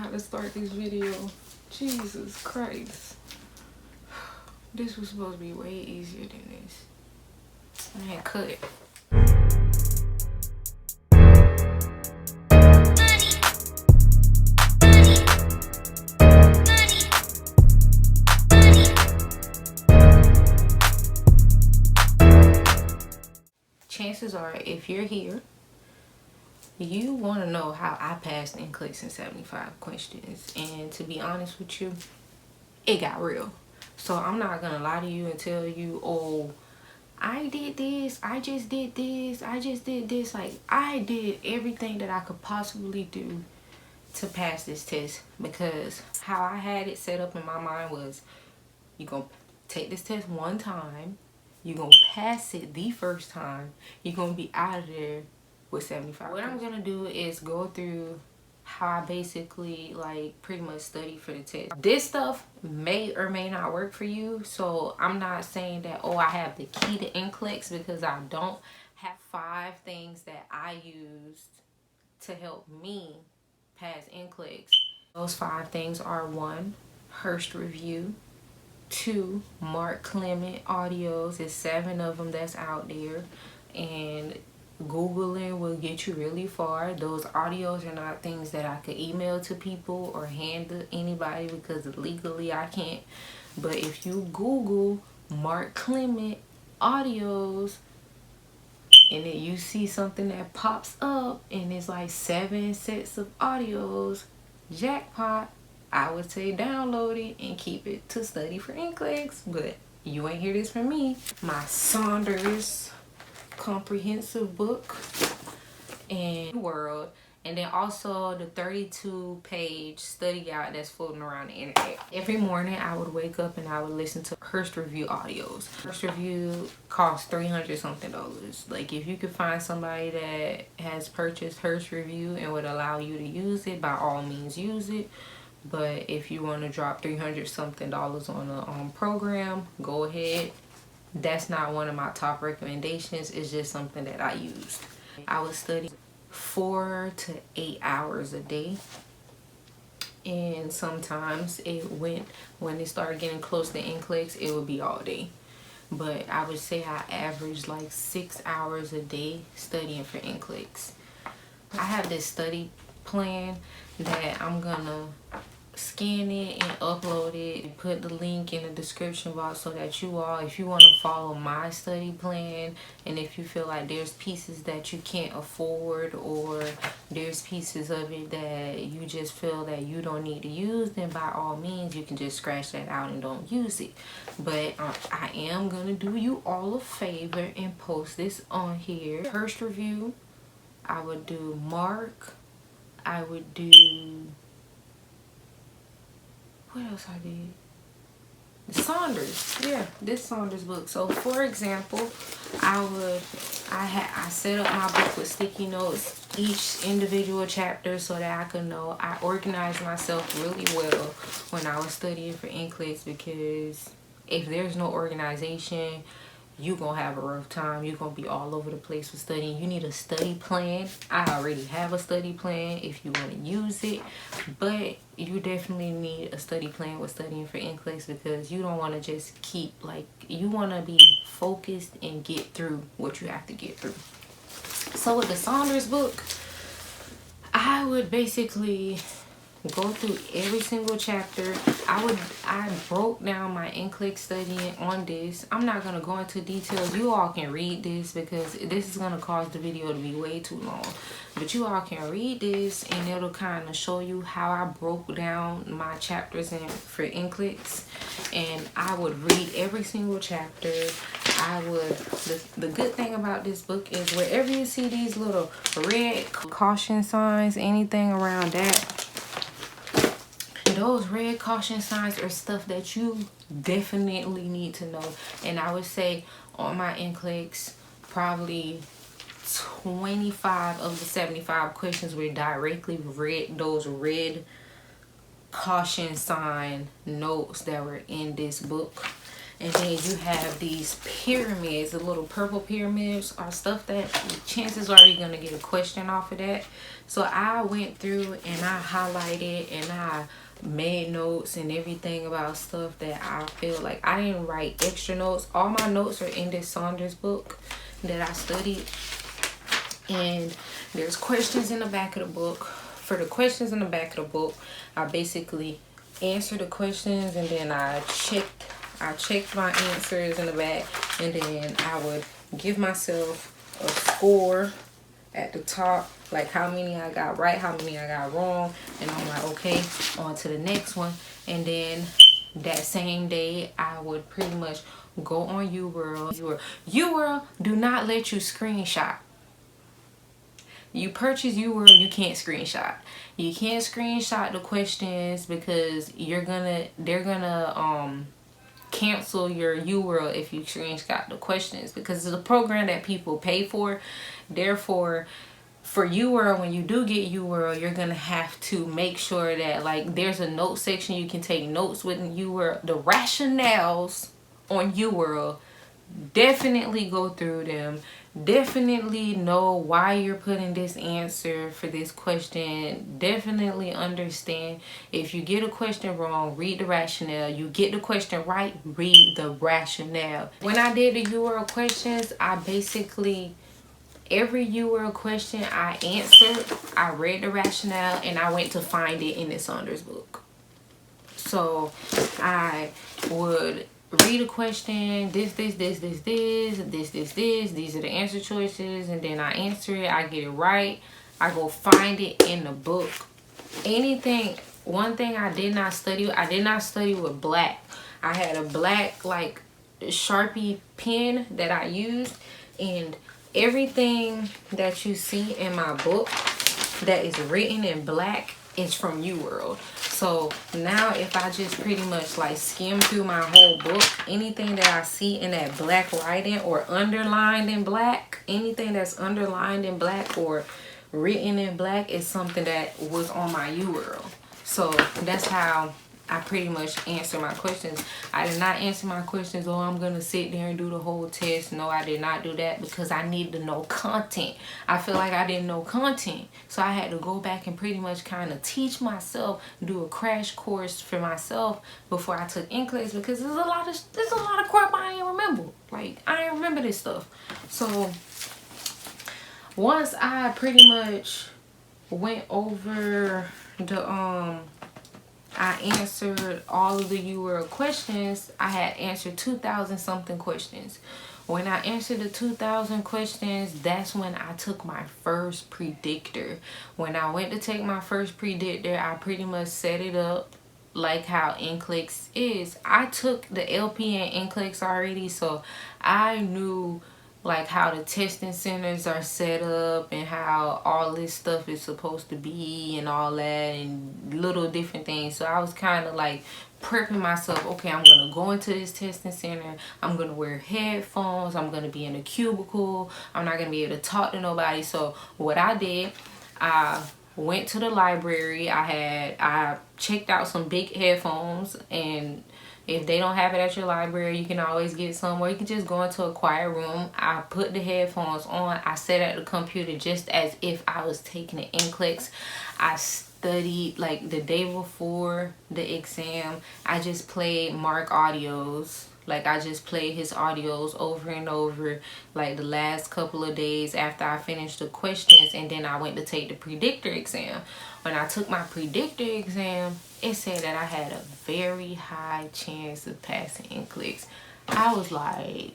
how to start this video. Jesus Christ. This was supposed to be way easier than this. Man, cut it. Chances are, if you're here, you want to know how I passed NCLEX in 75 questions. And to be honest with you, it got real. So I'm not going to lie to you and tell you, oh, I did this, I just did this, I just did this. Like, I did everything that I could possibly do to pass this test, because how I had it set up in my mind was, you're going to take this test one time, you're going to pass it the first time, you're going to be out of there with 75. What I'm going to do is go through how I basically like pretty much study for the test. This stuff may or may not work for you, so I'm not saying that, oh, I have the key to NCLEX, because I don't. Have 5 things that I used to help me pass NCLEX. Those 5 things are: 1, Hurst review; 2, Mark Clement audios. There's 7 of them that's out there, and Googling will get you really far. Those audios are not things that I could email to people or hand to anybody, because legally I can't. But if you Google Mark Clement audios and then you see something that pops up and it's like 7 sets of audios, jackpot. I would say download it and keep it to study for NCLEX, but you ain't hear this from me. My Saunders comprehensive book and Uworld, and then also the 32-page study guide that's floating around the internet. Every morning I would wake up and I would listen to Hurst review audios. Hurst review costs $300 something. Like, if you could find somebody that has purchased Hurst review and would allow you to use it, by all means use it. But if you want to drop $300 something on a program, go ahead. That's not one of my top recommendations. It's just something that I used. I would study 4 to 8 hours a day. And sometimes when it started getting close to NCLEX, it would be all day. But I would say I averaged like 6 hours a day studying for NCLEX. I have this study plan that I'm gonna scan it and upload it, put the link in the description box, so that you all, if you want to follow my study plan, and if you feel like there's pieces that you can't afford, or there's pieces of it that you just feel that you don't need to use, then by all means you can just scratch that out and don't use it. But I am gonna do you all a favor and post this on here. Hurst review, I would do Mark, I would do, what else I did? The Saunders. Yeah, this Saunders book. So for example, I set up my book with sticky notes, each individual chapter, so that I could know. I organized myself really well when I was studying for NCLEX, because if there's no organization, you're gonna have a rough time. You're gonna be all over the place with studying. You need a study plan. I already have a study plan if you want to use it, but you definitely need a study plan with studying for NCLEX, because you don't want to just keep, like, you want to be focused and get through what you have to get through. So with the Saunders book, I would basically go through every single chapter. I broke down my NCLEX studying on this. I'm not going to go into details. You all can read this, because this is going to cause the video to be way too long. But you all can read this and it'll kind of show you how I broke down my chapters for NCLEX. And I would read every single chapter. The good thing about this book is, wherever you see these little red caution signs, anything around that, those red caution signs are stuff that you definitely need to know. And I would say on my NCLEX, probably 25 of the 75 questions were directly read, those red caution sign notes that were in this book. And then you have these pyramids, the little purple pyramids are stuff that chances are you're gonna get a question off of that. So I went through and I highlighted and I made notes and everything about stuff that I feel like I didn't write extra notes. All my notes are in this Saunders book that I studied. And there's questions in the back of the book. For the questions in the back of the book, I basically answer the questions and then I checked my answers in the back, and then I would give myself a score at the top, like how many I got right, how many I got wrong, and I'm like, okay, on to the next one. And then that same day I would pretty much go on Uworld. Uworld do not let you screenshot. You purchase Uworld, you can't screenshot. You can't screenshot the questions because they're gonna cancel your Uworld if you screenshot the questions, because it's a program that people pay for. Therefore, for Uworld, when you do get Uworld, you're gonna have to make sure that like there's a note section you can take notes with Uworld. The rationales on Uworld, definitely go through them. Definitely know why you're putting this answer for this question. Definitely understand if you get a question wrong, read the rationale. You get the question right, read the rationale. When I did the Uworld questions, I basically, every Uworld question I answered, I read the rationale and I went to find it in the Saunders book. So I would read a question, these are the answer choices, and then I answer it, I get it right, I go find it in the book. One thing I did not study with black. I had a black like Sharpie pen that I used, and everything that you see in my book that is written in black is from Uworld. So now if I just pretty much like skim through my whole book, anything that I see in that black writing or underlined in black, anything that's underlined in black or written in black is something that was on my Uworld. So that's how I pretty much answer my questions. I did not answer my questions, oh, I'm going to sit there and do the whole test. No, I did not do that because I needed to know content. I feel like I didn't know content. So I had to go back and pretty much kind of teach myself, do a crash course for myself before I took NCLEX, because there's a lot of crap I ain't remember. Like, I ain't remember this stuff. So once I pretty much went over the I answered all of the Uworld questions. I had answered 2,000 something questions. When I answered the 2,000 questions, that's when I took my first predictor. When I went to take my first predictor, I pretty much set it up like how NCLEX is. I took the LP and NCLEX already, so I knew like how the testing centers are set up and how all this stuff is supposed to be and all that and little different things. So I was kind of like prepping myself. Okay, I'm going to go into this testing center. I'm going to wear headphones. I'm going to be in a cubicle. I'm not going to be able to talk to nobody. So what I did, I went to the library. I checked out some big headphones, and if they don't have it at your library, you can always get some, or you can just go into a quiet room. I put the headphones on. I sat at the computer just as if I was taking an NCLEX. I studied like the day before the exam. I just played Mark audios. Like I just played his audios over and over like the last couple of days after I finished the questions, and then I went to take the predictor exam. When I took my predictor exam, it said that I had a very high chance of passing NCLEX. I was like,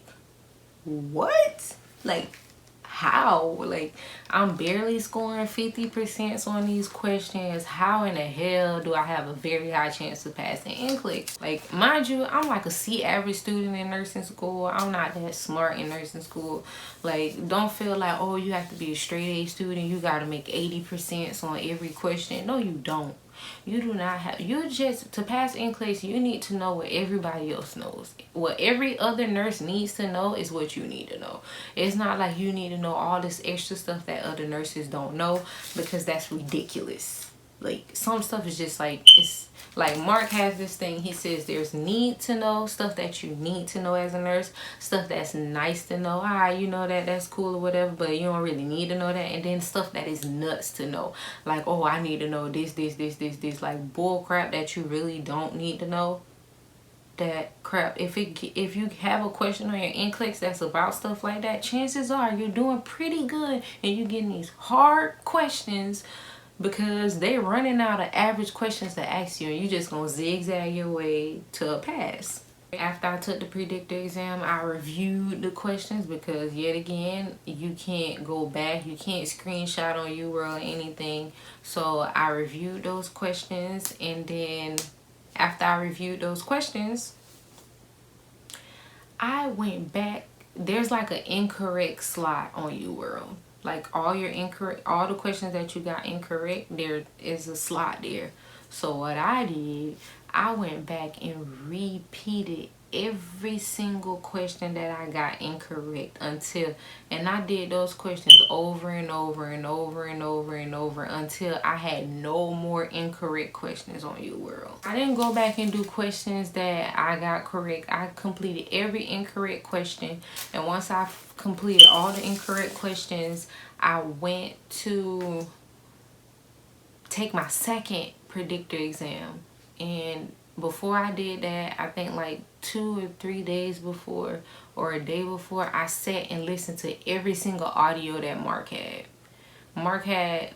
what? Like, how? Like, I'm barely scoring 50% on these questions. How in the hell do I have a very high chance of passing NCLEX? Like, mind you, I'm like a C average student in nursing school. I'm not that smart in nursing school. Like, don't feel like, oh, you have to be a straight A student. You got to make 80% on every question. No, you don't. You do not have, to pass NCLEX, you need to know what everybody else knows. What every other nurse needs to know is what you need to know. It's not like you need to know all this extra stuff that other nurses don't know, because that's ridiculous. Like, some stuff is just like, it's like Mark has this thing. He says there's need to know stuff that you need to know as a nurse, stuff that's nice to know. All right, you know that's cool or whatever, but you don't really need to know that. And then stuff that is nuts to know, like, oh, I need to know this, like bull crap that you really don't need to know. That crap, if you have a question on your NCLEX that's about stuff like that, chances are you're doing pretty good and you're getting these hard questions because they're running out of average questions to ask you, and you just gonna zigzag your way to a pass. After I took the predictor exam, I reviewed the questions because, yet again, you can't go back, you can't screenshot on Uworld or anything. So I reviewed those questions, and then after I reviewed those questions, I went back. There's like an incorrect slot on Uworld. Like all the questions that you got incorrect, there is a slot there. So what I did, I went back and repeated every single question that I got incorrect and I did those questions over and over and over and over and over until I had no more incorrect questions on Uworld. I didn't go back and do questions that I got correct. I completed every incorrect question, and once I completed all the incorrect questions, I went to take my second predictor exam. And before I did that, I think like 2 or 3 days before or a day before, I sat and listened to every single audio that Mark had. Mark had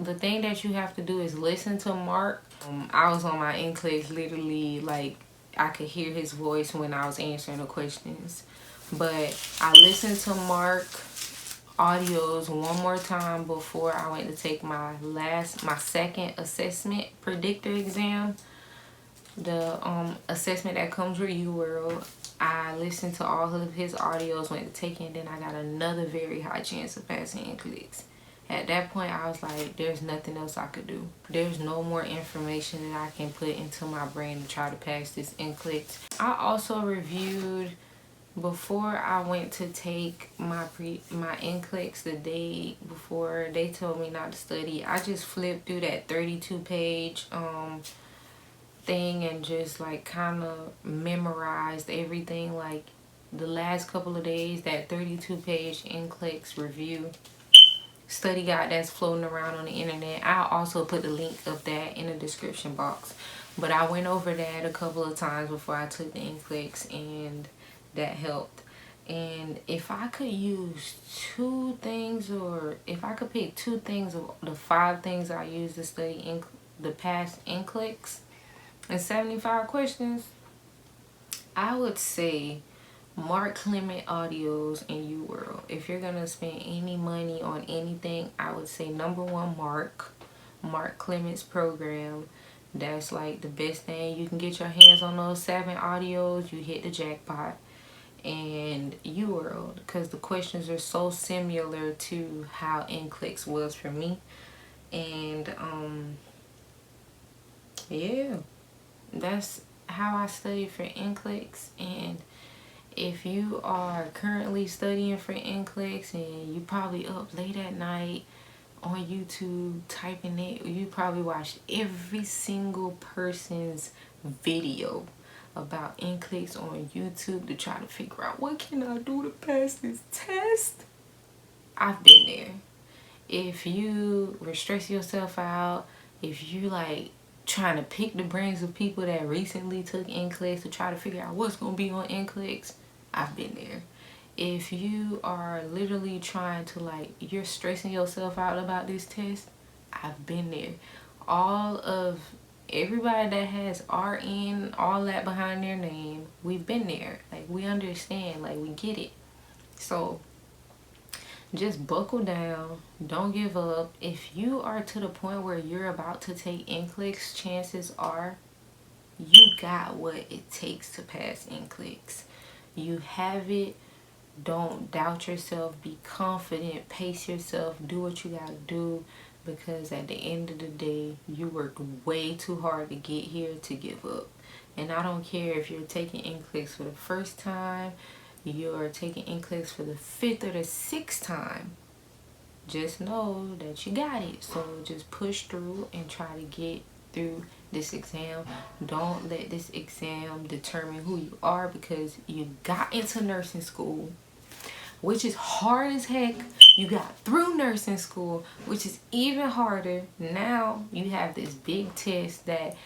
the thing that you have to do is listen to Mark. I was on my NCLEX, literally, like, I could hear his voice when I was answering the questions. But I listened to Mark audios one more time before I went to take my second assessment predictor exam, the assessment that comes with Uworld. I listened to all of his audios, went to take it, and then I got another very high chance of passing NCLEX. At that point, I was like, there's nothing else I could do. There's no more information that I can put into my brain to try to pass this NCLEX. I also reviewed, before I went to take my NCLEX, the day before they told me not to study, I just flipped through that 32-page thing and just like kind of memorized everything. Like the last couple of days, that 32-page NCLEX review study guide that's floating around on the internet, I'll also put the link of that in the description box. But I went over that a couple of times before I took the NCLEX, and that helped. And if I could use 2 things, or if I could pick 2 things of the 5 things I used to study in the past NCLEX and 75 questions, I would say Mark Clement audios and Uworld. If you're gonna spend any money on anything, I would say number 1, Mark Clement's program. That's like the best thing. You can get your hands on those 7 audios, you hit the jackpot. And Uworld, because the questions are so similar to how NCLEX was for me. And yeah, that's how I studied for NCLEX. And if you are currently studying for NCLEX and you probably up late at night on YouTube typing it, you probably watched every single person's video about NCLEX on YouTube to try to figure out, what can I do to pass this test? I've been there. If you were stressing yourself out, if you like trying to pick the brains of people that recently took NCLEX to try to figure out what's going to be on NCLEX, I've been there. If you are literally trying to, like, you're stressing yourself out about this test, I've been there. All of everybody that has RN, all that behind their name, we've been there. Like, we understand, like, we get it. So just buckle down, don't give up. If you are to the point where you're about to take NCLEX, chances are you got what it takes to pass NCLEX. You have it. Don't doubt yourself. Be confident. Pace yourself. Do what you gotta do, because at the end of the day, you worked way too hard to get here to give up. And I don't care if you're taking NCLEX for the first time, you're taking NCLEX for the 5th or the 6th time. just know that you got it. So just push through and try to get through this exam. Don't let this exam determine who you are, because you got into nursing school, which is hard as heck. You got through nursing school, which is even harder. Now you have this big test that,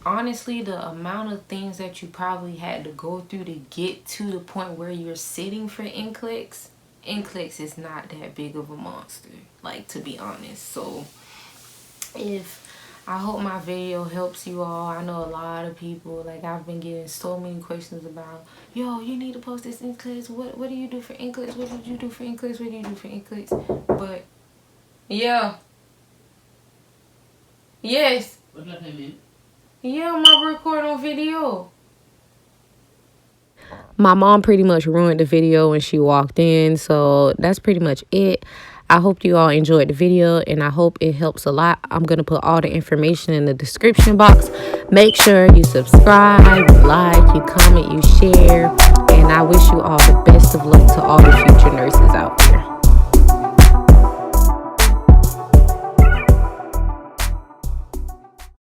honestly, the amount of things that you probably had to go through to get to the point where you're sitting for NCLEX is not that big of a monster, like, to be honest. So I hope my video helps you all. I know a lot of people, like, I've been getting so many questions about, yo, you need to post this NCLEX. What do you do for NCLEX? What did you do for NCLEX? What do you do for NCLEX? But yeah. Yes. What does that mean? Yeah, my record on video. My mom pretty much ruined the video when she walked in, so that's pretty much it. I hope you all enjoyed the video, and I hope it helps a lot. I'm going to put all the information in the description box. Make sure you subscribe, you like, you comment, you share, and I wish you all the best of luck to all the future nurses out there.